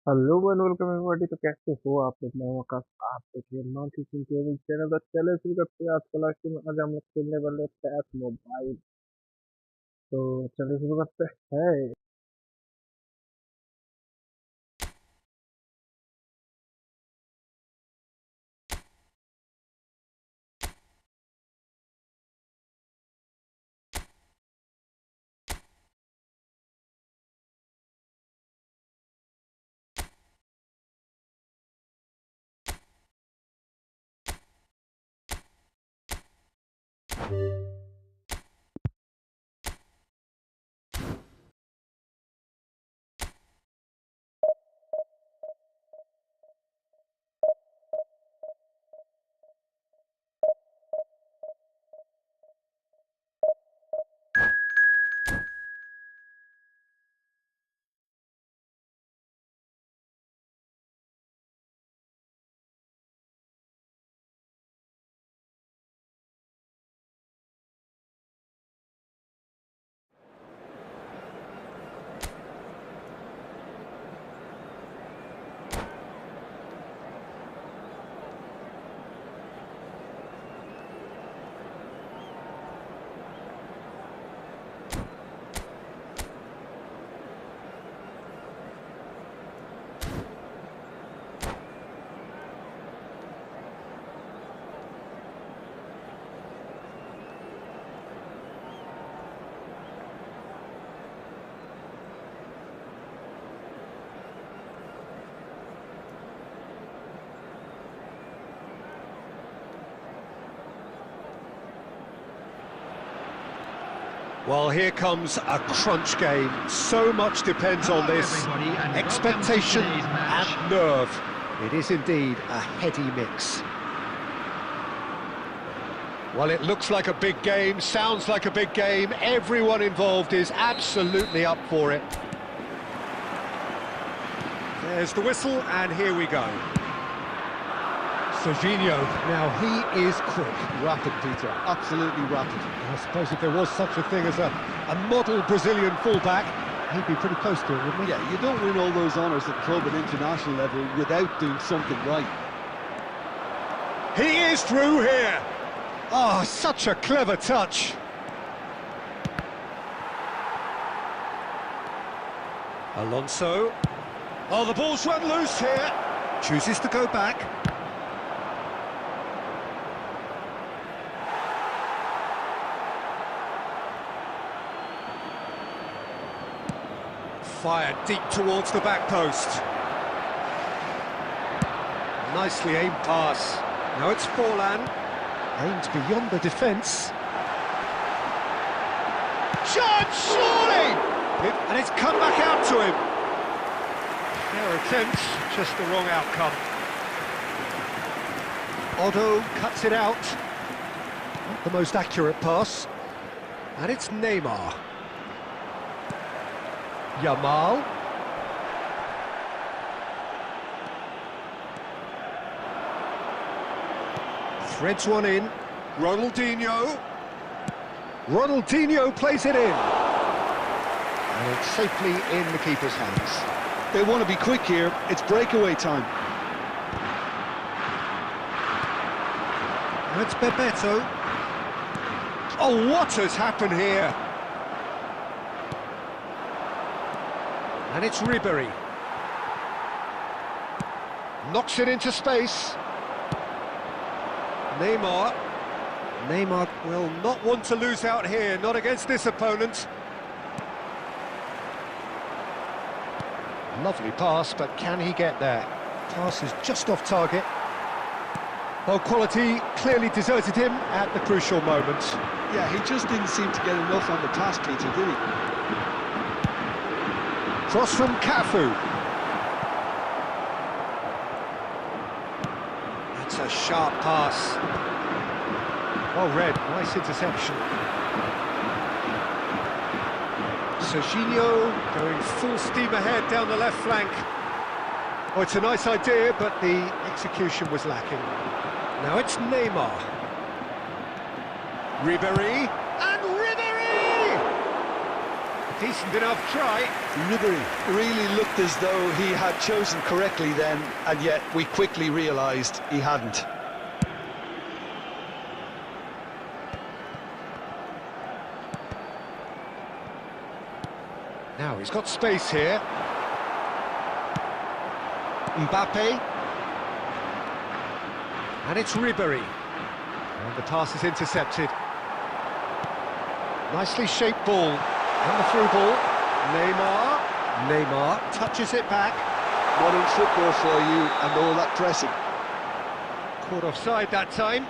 Hello and welcome everybody. तो कैसे हो आप लोग? मैं हूं आकाश, आप देख रहे हैं मॉन्की गेमिंग चैनल। तो चले शुरू करते हैं आज का लाइव में। आज हम लोग खेलने वाले पैस मोबाइल। तो चले शुरू करते हैं। Well, here comes a crunch game. So much depends on this. Expectation and nerve. It is indeed a heady mix. Well, it looks like a big game, sounds like a big game. Everyone involved is absolutely up for it. There's the whistle, and here we go. Serginho, now he is quick. Rapid, Peter, absolutely rapid. I suppose if there was such a thing as a model Brazilian fullback, he'd be pretty close to it, wouldn't he? Yeah, you don't win all those honours at club and international level without doing something right. He is through here! Oh, such a clever touch. Alonso. Oh, the ball's run loose here. Chooses to go back. Fired deep towards the back post. Nicely aimed pass. Now it's Forlan. Aimed beyond the defence. Shot, surely! And it's come back out to him. Their attempts, just the wrong outcome. Otto cuts it out. Not the most accurate pass. And it's Neymar. Yamal. Threads one in. Ronaldinho. Ronaldinho plays it in. And it's safely in the keeper's hands. They want to be quick here, it's breakaway time. And it's Bebeto. Oh, what has happened here? And it's Ribery. Knocks it into space. Neymar. Neymar will not want to lose out here, not against this opponent. Lovely pass, but can he get there? Pass is just off target. Well, quality clearly deserted him at the crucial moment. Yeah, he just didn't seem to get enough on the pass, Peter, did he? Cross from Cafu. That's a sharp pass. Well read, nice interception. Serginho going full steam ahead down the left flank. Oh, it's a nice idea, but the execution was lacking. Now it's Neymar. Ribery, and Ribery! Decent enough try. Ribery really looked as though he had chosen correctly then, and yet we quickly realised he hadn't. Now he's got space here. Mbappe. And it's Ribery. And the pass is intercepted. Nicely shaped ball. And the through ball. Neymar touches it back. Modern football for you and all that pressing. Caught offside that time.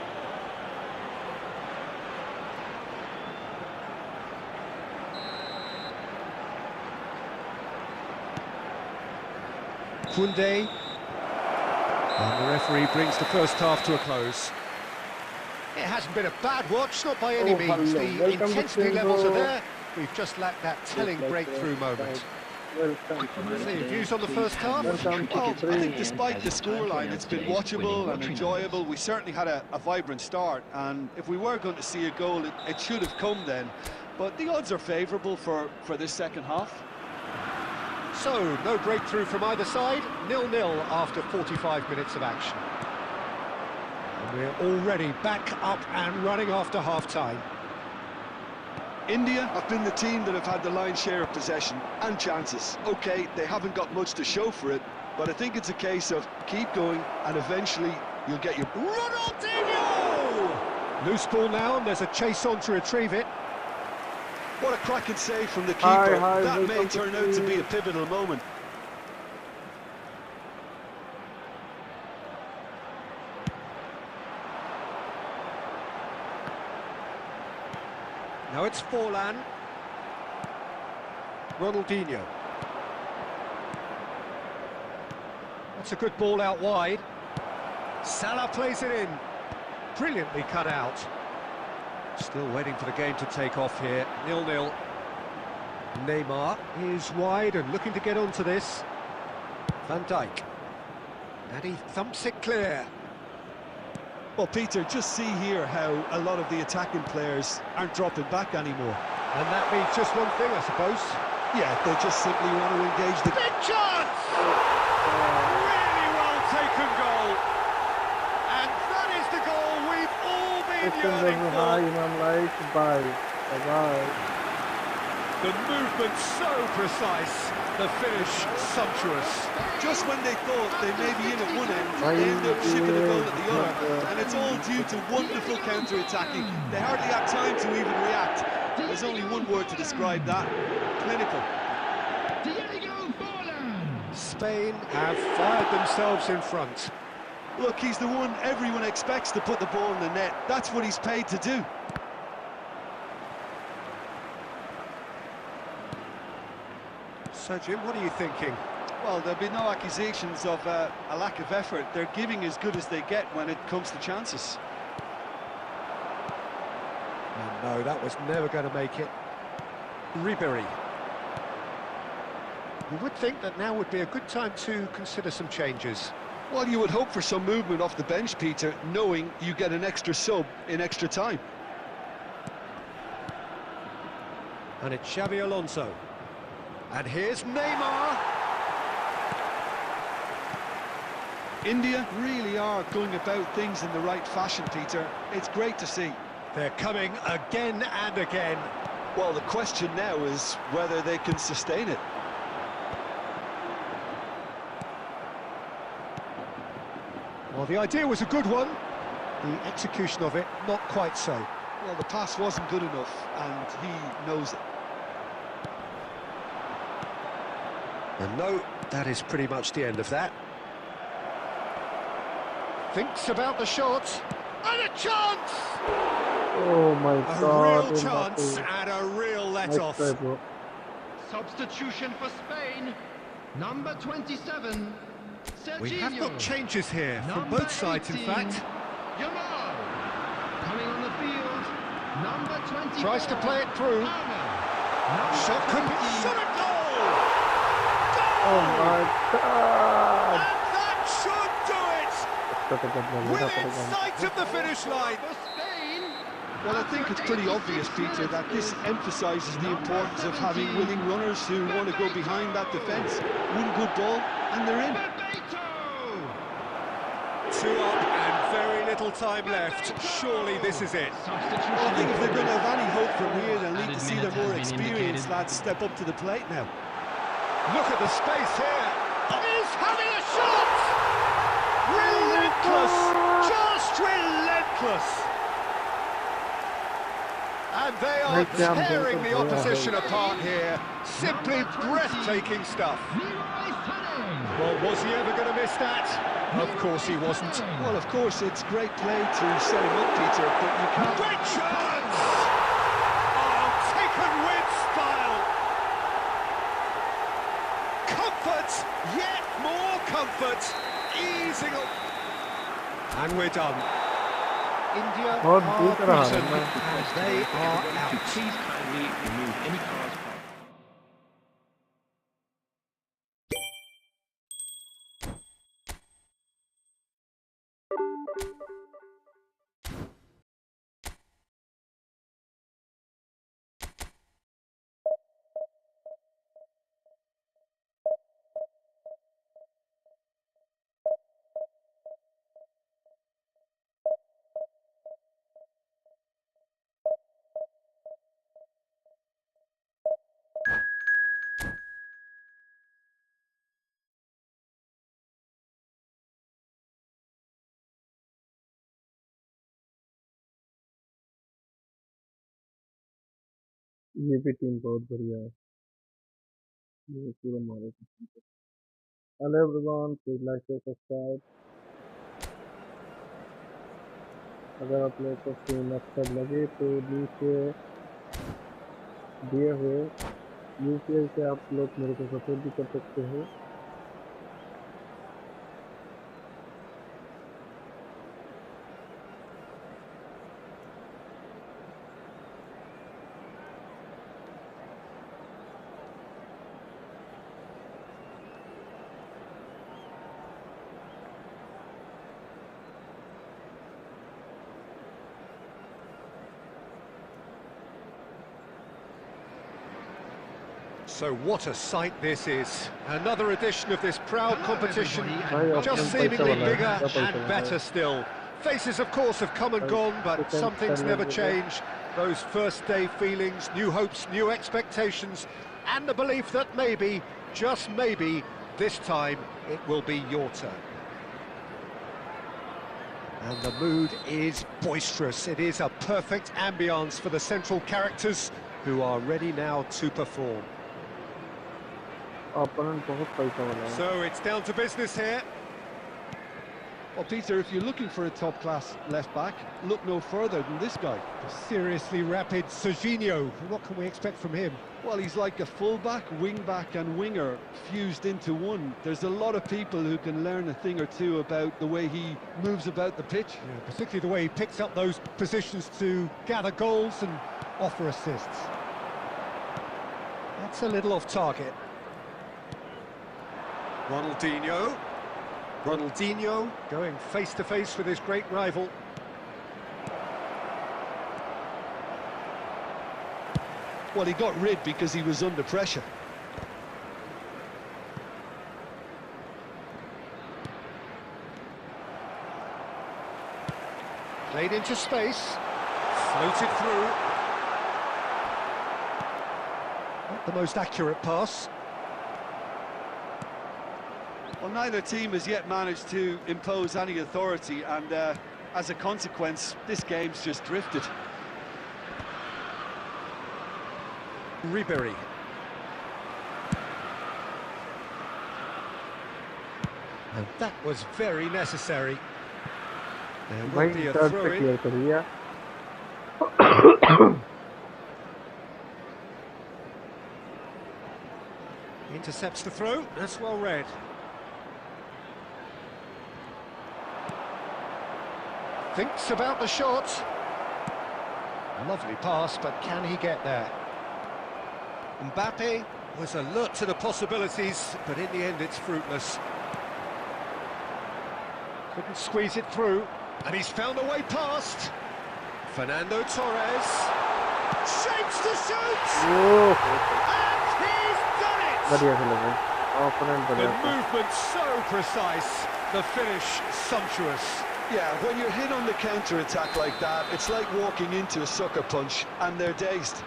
Koundé. And the referee brings the first half to a close. It hasn't been a bad watch, not by any means. Hello. The Welcome to intensity Bingo. levels are there. We've just lacked that telling breakthrough moment. See, views on the first half? Welcome Well, to I think despite the scoreline, it's been watchable and enjoyable. We certainly had a vibrant start, and if we were going to see a goal, it should have come then. But the odds are favourable for this second half. So, no breakthrough from either side, 0-0 after 45 minutes of action. And we're already back up and running after half-time. India have been the team that have had the lion's share of possession and chances. OK, they haven't got much to show for it, but I think it's a case of keep going and eventually you'll get your... Ronaldinho! Loose ball now, and there's a chase on to retrieve it. What a cracking save from the keeper. Hi, that may welcome turn to out to you. be a pivotal moment. Now it's Forlan. Ronaldinho. That's a good ball out wide. Salah plays it in. Brilliantly cut out. Still waiting for the game to take off here. 0-0. Neymar is wide and looking to get onto this. Van Dijk. And he thumps it clear. Well, Peter, just see here how a lot of the attacking players aren't dropping back anymore. And that means just one thing, I suppose. Yeah, they just simply want to engage the... Big chance! Really well taken goal. And that is the goal we've all been yearning Hi, for. I'm like, bye. Bye-bye. The movement so precise, the finish sumptuous. Just when they thought they may be in at one end, they end up shipping a goal at the other. And it's all due to wonderful counter-attacking. They hardly had time to even react. There's only one word to describe that: clinical. Spain have fired themselves in front. Look, he's the one everyone expects to put the ball in the net. That's what he's paid to do. So, Jim, what are you thinking? Well, there'll be no accusations of a lack of effort. They're giving as good as they get when it comes to chances. Oh, no, that was never going to make it. Ribery. You would think that now would be a good time to consider some changes. Well, you would hope for some movement off the bench, Peter, knowing you get an extra sub in extra time. And it's Xabi Alonso. And here's Neymar. India really are going about things in the right fashion, Peter. It's great to see. They're coming again and again. Well, the question now is whether they can sustain it. Well, the idea was a good one. The execution of it, not quite so. Well, the pass wasn't good enough, and he knows it. And no, that is pretty much the end of that. Thinks about the shot. And a chance! Oh my A god. real chance and a real let-off. Nice try, bro. Substitution for Spain, number 27, Serginho. We have got changes here from Number both sides, in 18, fact. Yamal. Coming on the field, number 24. Tries to play it through. Number Shot could 20. shot a goal! Oh my god. And that should do it! इसका तो बदला लेना Within पड़ेगा sight of the finish line. For Spain, Well, I think it's pretty obvious, Peter, that this emphasises the importance of having willing runners who want to go behind that defence. One good ball, and they're in. Two up and very little time left. Surely this is it. Well, I think if they're going to have any hope from here, they'll need to see their more experienced lads step up to the plate now. Look at the space here. He's having a shot! Relentless! Just relentless! And they are tearing the opposition apart here. Simply breathtaking stuff. Well, was he ever going to miss that? Of course he wasn't. Well, of course, it's great play to set him up, Peter, but you can't... Great chance! Oh, taken with style! Comfort! Yet more comfort! Easing up. And we're done. India बहुत are दूर रहा है beaten, मैं and they are out. Please kindly remove any cars. ये भी team बहुत बढ़िया है ये पूरा मारे hello everyone please like share subscribe अगर आप लोग को स्ट्रीम अच्छा लगे तो नीचे दिए हुए यूपीआई से आप लोग मेरे को सपोर्ट भी कर सकते हो So what a sight this is. Another edition of this proud competition, just seemingly bigger and better still. Faces, of course, have come and gone, but some things never change. Those first day feelings, new hopes, new expectations, and the belief that maybe, just maybe, this time it will be your turn. And the mood is boisterous. It is a perfect ambience for the central characters who are ready now to perform. So it's down to business here. Well, Peter, if you're looking for a top-class left-back, look no further than this guy. Seriously rapid Serginho. What can we expect from him? Well, he's like a full-back, wing-back and winger fused into one. There's a lot of people who can learn a thing or two about the way he moves about the pitch. Yeah, particularly the way he picks up those positions to gather goals and offer assists. That's a little off target. Ronaldinho going face-to-face with his great rival. Well, he got rid because he was under pressure. Played into space, floated through. Not the most accurate pass. Well, neither team has yet managed to impose any authority, and as a consequence, this game's just drifted. Ribery. And that was very necessary. There will be a throw-in. Intercepts the throw, that's well read. Thinks about the shot. Lovely pass, but can he get there? Mbappe was alert to the possibilities, but in the end it's fruitless. Couldn't squeeze it through, and he's found a way past. Fernando Torres shapes to shoot, oh and he's done it. बढ़िया खेला भाई opponent The बढ़िया था movement so precise, the finish sumptuous. Yeah, when you're hit on the counter-attack like that, it's like walking into a sucker punch and they're dazed.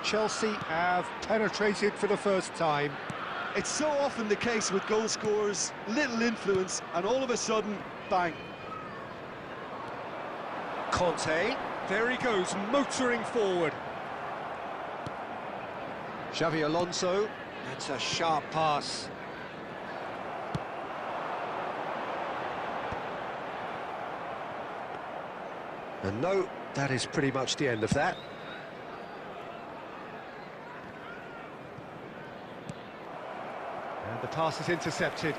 Chelsea have penetrated for the first time. It's so often the case with goal scorers, little influence, and all of a sudden, bang. Conte, there he goes, motoring forward. Xavi Alonso, that's a sharp pass. And no, that is pretty much the end of that. And the pass is intercepted.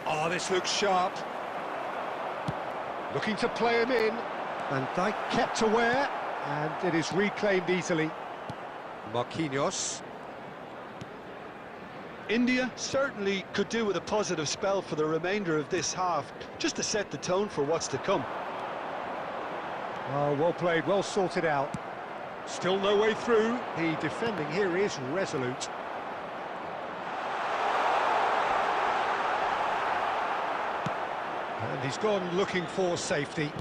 Oh, this looks sharp. Looking to play him in. Van Dijk kept aware, and it is reclaimed easily. Marquinhos. India certainly could do with a positive spell for the remainder of this half, just to set the tone for what's to come. Oh, well played, well sorted out. Still no way through. The defending here is resolute. And he's gone looking for safety.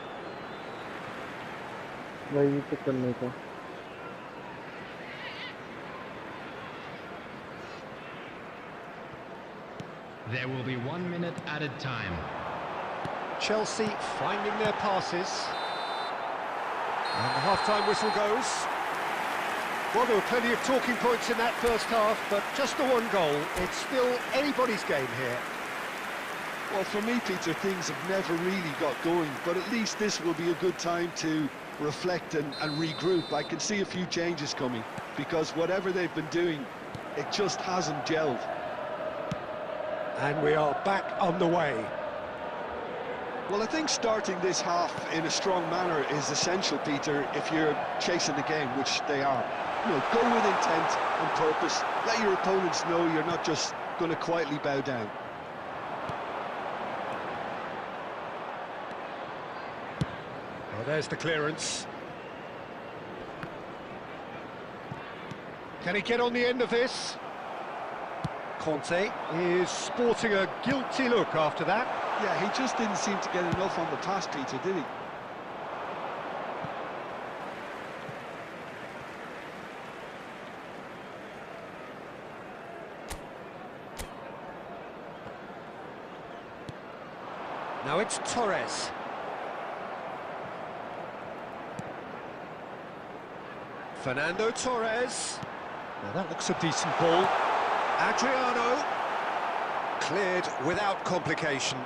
वही तो करने का There will be 1 minute added time. Chelsea finding their passes. And the half-time whistle goes. Well, there were plenty of talking points in that first half, but just the one goal. It's still anybody's game here. Well, for me, Peter, things have never really got going, but at least this will be a good time to reflect and regroup. I can see a few changes coming, because whatever they've been doing, it just hasn't gelled. And we are back underway. Well, I think starting this half in a strong manner is essential, Peter, if you're chasing the game, which they are. You know, go with intent and purpose. Let your opponents know you're not just going to quietly bow down. Oh, there's the clearance. Can he get on the end of this? Conte is sporting a guilty look after that. Yeah, he just didn't seem to get enough on the pass, Peter, did he? Now it's Torres. Fernando Torres. Now that looks a decent ball. Adriano. Cleared without complication.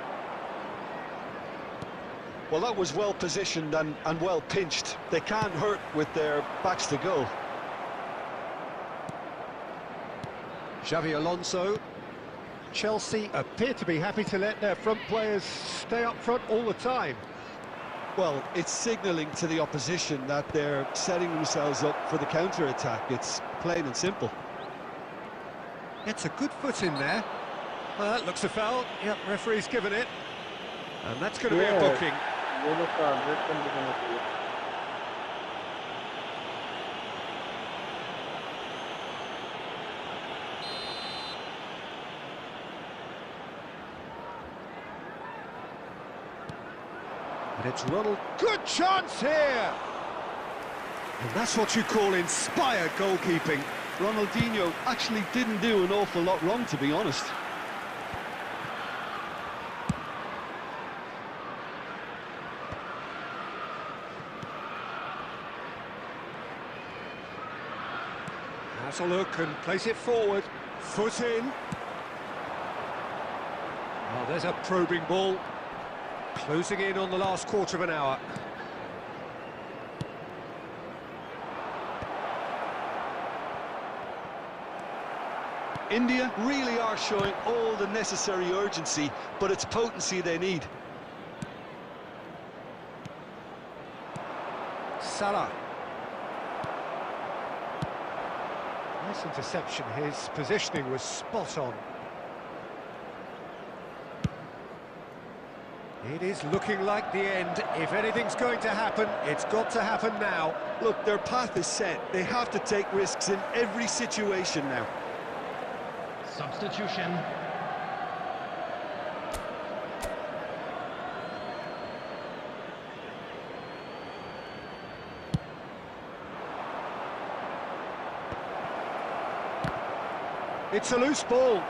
Well, that was well positioned and well pinched. They can't hurt with their backs to goal. Xavi Alonso. Chelsea appear to be happy to let their front players stay up front all the time. Well, it's signalling to the opposition that they're setting themselves up for the counter-attack. It's plain and simple. It's a good foot in there. Well, that looks a foul. Yep, referee's given it. And that's going to be a booking. ये लोग का update करने का मतलब And it's Ronald. Good chance here! And that's what you call inspired goalkeeping. Ronaldinho actually didn't do an awful lot wrong, to be honest. Has a look and plays it forward. Foot in. Oh, there's a probing ball. Closing in on the last quarter of an hour. India really are showing all the necessary urgency, but it's potency they need. Salah. Nice interception. His positioning was spot on. It is looking like the end. If anything's going to happen, it's got to happen now. Look, their path is set. They have to take risks in every situation now. Substitution. It's a loose ball.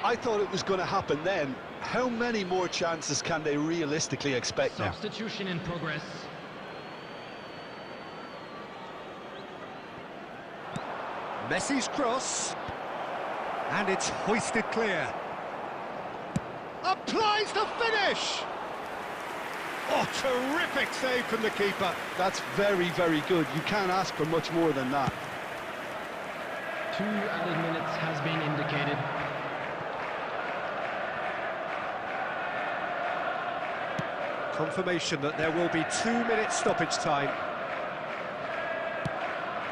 I thought it was going to happen then. How many more chances can they realistically expect now? Substitution in progress. Messi's cross. And it's hoisted clear. Applies the finish! Oh, terrific save from the keeper. That's very, very good. You can't ask for much more than that. 2 added minutes has been indicated. Confirmation that there will be 2 minutes stoppage time.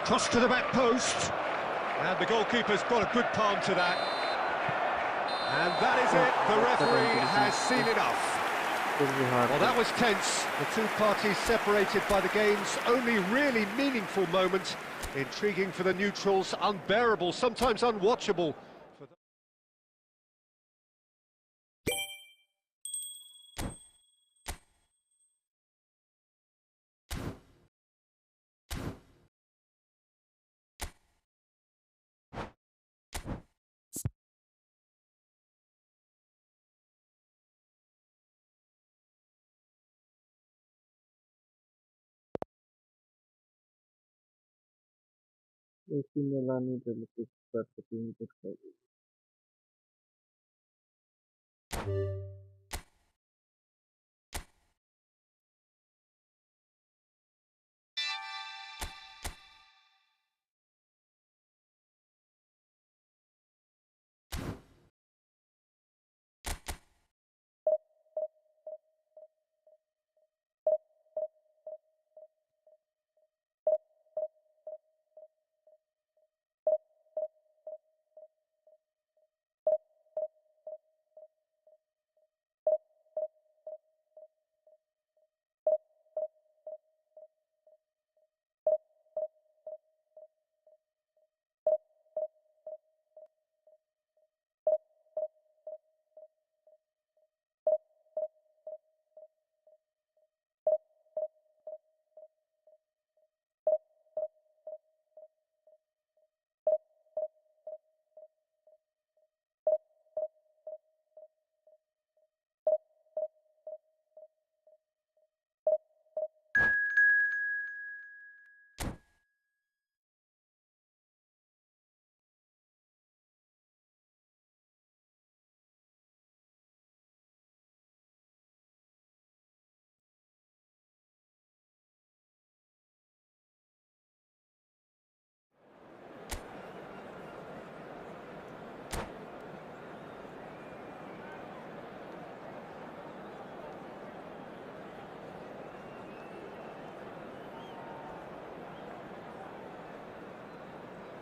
Cross to the back post. And the goalkeeper's got a good palm to that. And that is it. The referee has seen enough. Well, that was tense. The two parties separated by the game's only really meaningful moment. Intriguing for the neutrals, unbearable, sometimes unwatchable. AC Milani relative per team described.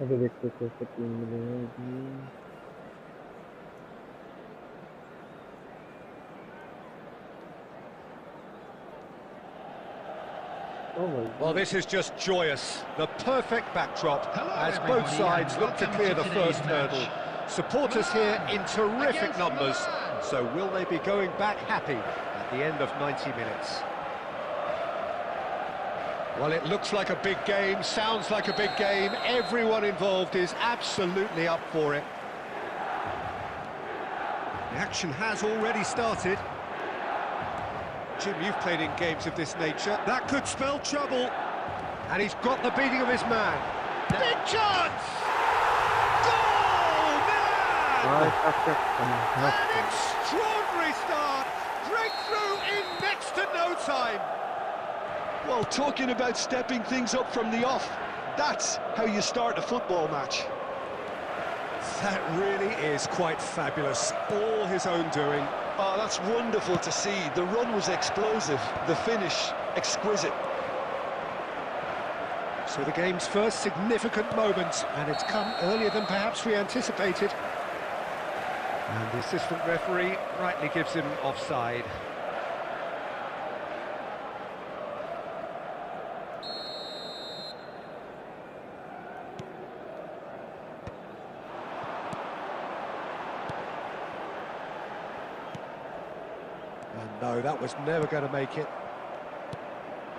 अभी देखते कैसे team मिलेगी. Well, this is just joyous. The perfect backdrop as both sides look to clear the first hurdle. Supporters here in terrific numbers. So will they be going back happy at the end of 90 minutes? Well, it looks like a big game, sounds like a big game. Everyone involved is absolutely up for it. The action has already started. Jim, you've played in games of this nature. That could spell trouble. And he's got the beating of his man. Big chance! Goal, Milan! An extraordinary start. Breakthrough in next to no time. Well, talking about stepping things up from the off, that's how you start a football match. That really is quite fabulous. All his own doing. Oh, that's wonderful to see. The run was explosive, the finish exquisite. So the game's first significant moment, and it's come earlier than perhaps we anticipated. And the assistant referee rightly gives him offside. And no, that was never going to make it.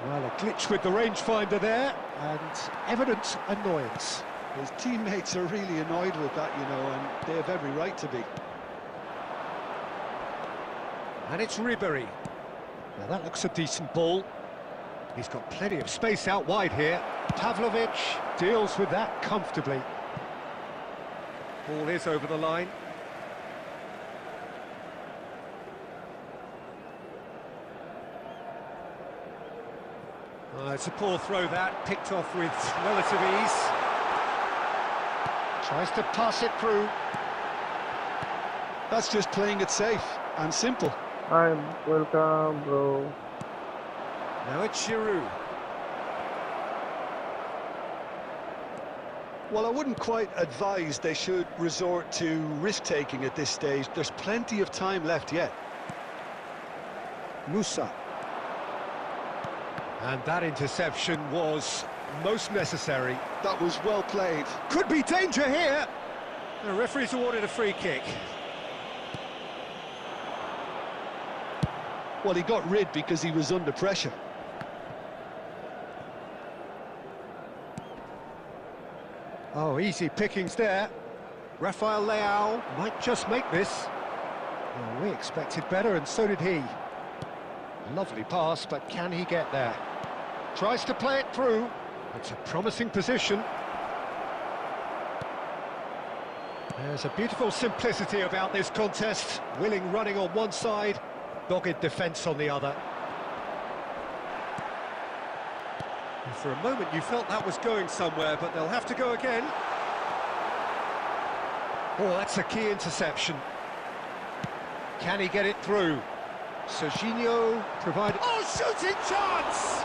Well, a glitch with the rangefinder there, and evident annoyance. His teammates are really annoyed with that, you know, and they have every right to be. And it's Ribery. Now that looks a decent ball. He's got plenty of space out wide here. Pavlovic deals with that comfortably. Ball is over the line. It's a poor throw that, picked off with relative ease. Tries to pass it through. That's just playing it safe and simple. I'm welcome, bro. Now it's Giroud. Well, I wouldn't quite advise they should resort to risk-taking at this stage. There's plenty of time left yet. Musa. And that interception was most necessary. That was well played. Could be danger here. The referee's awarded a free kick. Well, he got rid because he was under pressure. Oh, easy pickings there. Rafael Leao might just make this. Well, we expected better, and so did he. Lovely pass, but can he get there? Tries to play it through. It's a promising position. There's a beautiful simplicity about this contest. Willing running on one side, dogged defence on the other. And for a moment you felt that was going somewhere, but they'll have to go again. Oh, that's a key interception. Can he get it through? Serginho provided... Oh, shooting chance!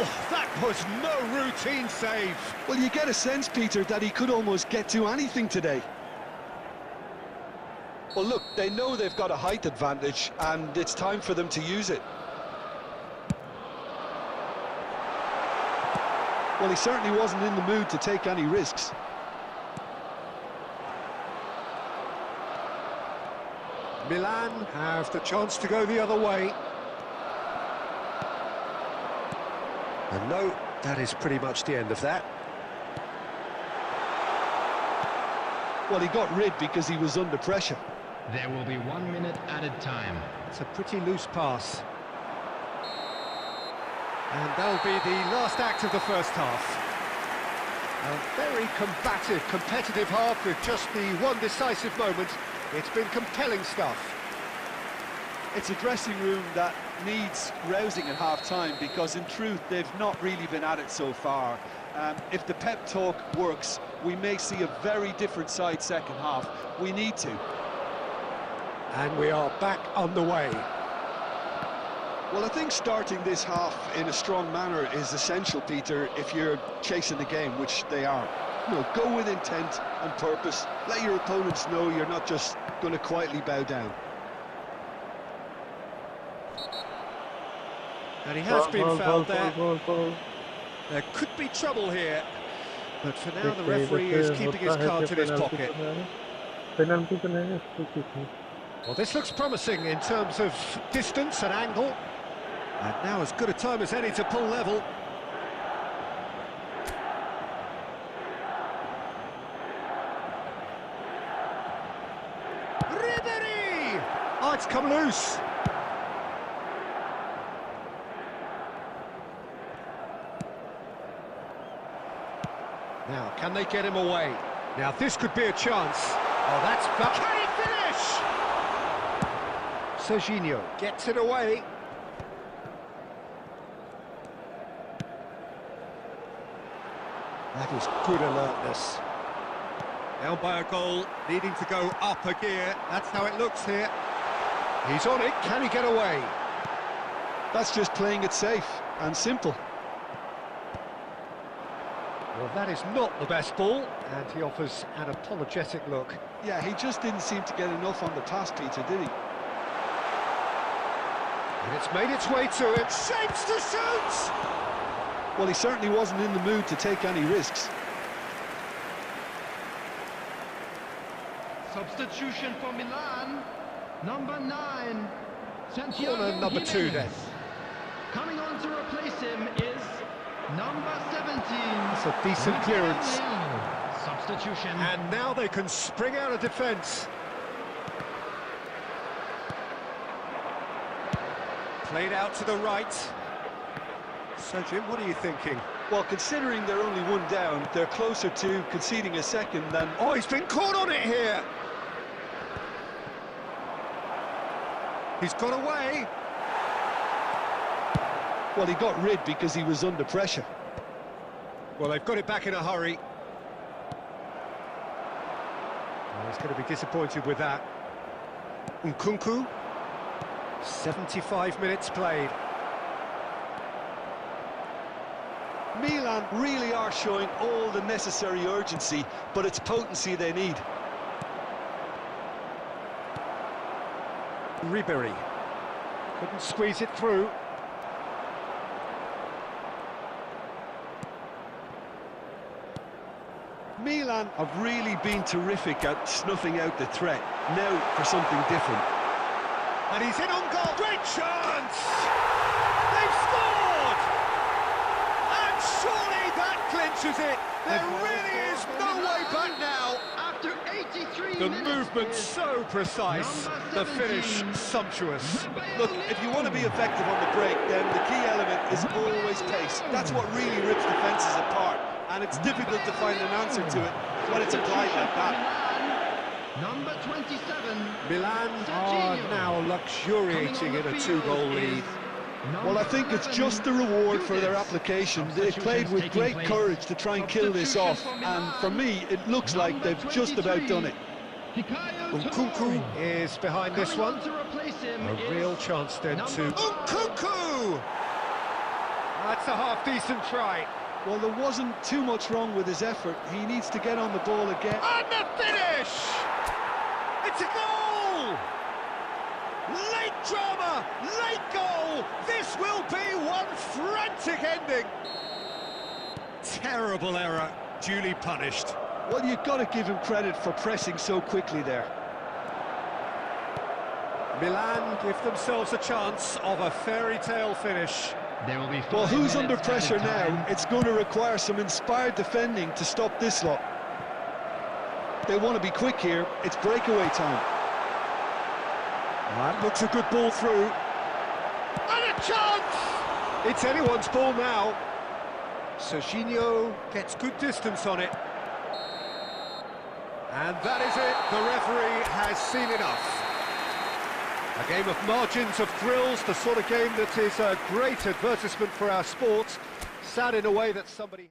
Oh, that was no routine save. Well, you get a sense, Peter, that he could almost get to anything today. Well, look, they know they've got a height advantage, and it's time for them to use it. Well, he certainly wasn't in the mood to take any risks. Milan have the chance to go the other way. And no, that is pretty much the end of that. Well, he got rid because he was under pressure. There will be 1 minute added time. It's a pretty loose pass. And that'll be the last act of the first half. A very combative, competitive half with just the one decisive moment. It's been compelling stuff. It's a dressing room that needs rousing at half-time because, in truth, they've not really been at it so far. If the pep talk works, we may see a very different side second half. We need to. And we are back underway. Well, I think starting this half in a strong manner is essential, Peter, if you're chasing the game, which they are. You know, go with intent and purpose. Let your opponents know you're not just going to quietly bow down. And he has been fouled there. There could be trouble here. But for now, the referee is keeping his cards in his pocket. Well, this looks promising in terms of distance and angle. And now as good a time as any to pull level. Ribery! Oh, it's come loose. Now, can they get him away? Now, this could be a chance. Oh, that's... Can he finish? Serginho gets it away. That is good alertness. Down by a goal, needing to go up a gear. That's how it looks here. He's on it. Can he get away? That's just playing it safe and simple. Well, that is not the best ball, and he offers an apologetic look. Yeah, he just didn't seem to get enough on the pass, Peter, did he? And it's made its way to him. Shapes to shoot! Well, he certainly wasn't in the mood to take any risks. Substitution for Milan. Number 9. Santiago Corner number 2 Jimenez. then. Coming on to replace him is number 17. It's a decent clearance. Substitution. And now they can spring out of defence. Played out to the right. So, Jim, what are you thinking? Well, considering they're only one down, they're closer to conceding a second than... Oh, he's been caught on it here! He's got away. Well, he got rid because he was under pressure. Well, they've got it back in a hurry. Well, he's going to be disappointed with that. Nkunku. 75 minutes played. Milan really are showing all the necessary urgency, but it's potency they need. Ribery couldn't squeeze it through. Milan have really been terrific at snuffing out the threat. Now for something different. And he's in on goal. Great chance! They've scored! And surely that clinches it. There really is no way back now. After 83 The minutes movement is so precise, the finish sumptuous. Look, if you want to be effective on the break, then the key element is always pace. That's what really rips defences apart, and it's difficult to find an answer to it when it's applied like that. Number 27. Milan are now luxuriating in a 2-goal lead. Well, I think it's just the reward for their application. They played with great courage to try and kill this off, and for me, it looks like they've just about done it. Nkunku is behind this one. A real chance then to... Nkunku! That's a half-decent try. Well, there wasn't too much wrong with his effort. He needs to get on the ball again. And the finish! It's a goal! Late drama, late goal! This will be one frantic ending. Terrible error, duly punished. Well, you've got to give him credit for pressing so quickly there. Milan give themselves a chance of a fairy tale finish. There will be Well, 5 who's under minutes pressure added now? time. It's going to require some inspired defending to stop this lot. They want to be quick here. It's breakaway time. That looks a good ball through. And a chance! It's anyone's ball now. Serginho gets good distance on it. And that is it. The referee has seen enough. A game of margins, of thrills, the sort of game that is a great advertisement for our sport. Sad in a way that somebody...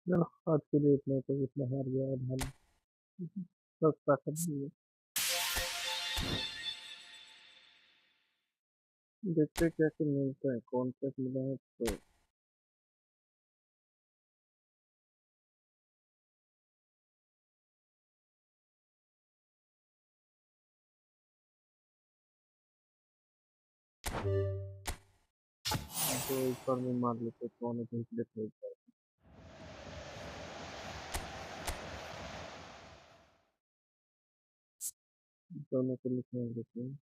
चलो आज के लिए इतना तो इतना हार गया अब हम बस ताकत नहीं है देखते हैं कैसे मिलता है कौन सा मिला है तो इस बार में मार लेते कौन है कहीं से खेल जाए दोनों को लिखने देते हैं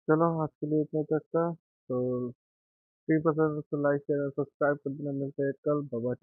चलो आज के लिए इतना तक का। तो 3% तो लाइक शेयर और सब्सक्राइब कर देना। मिलते हैं कल। Bye bye.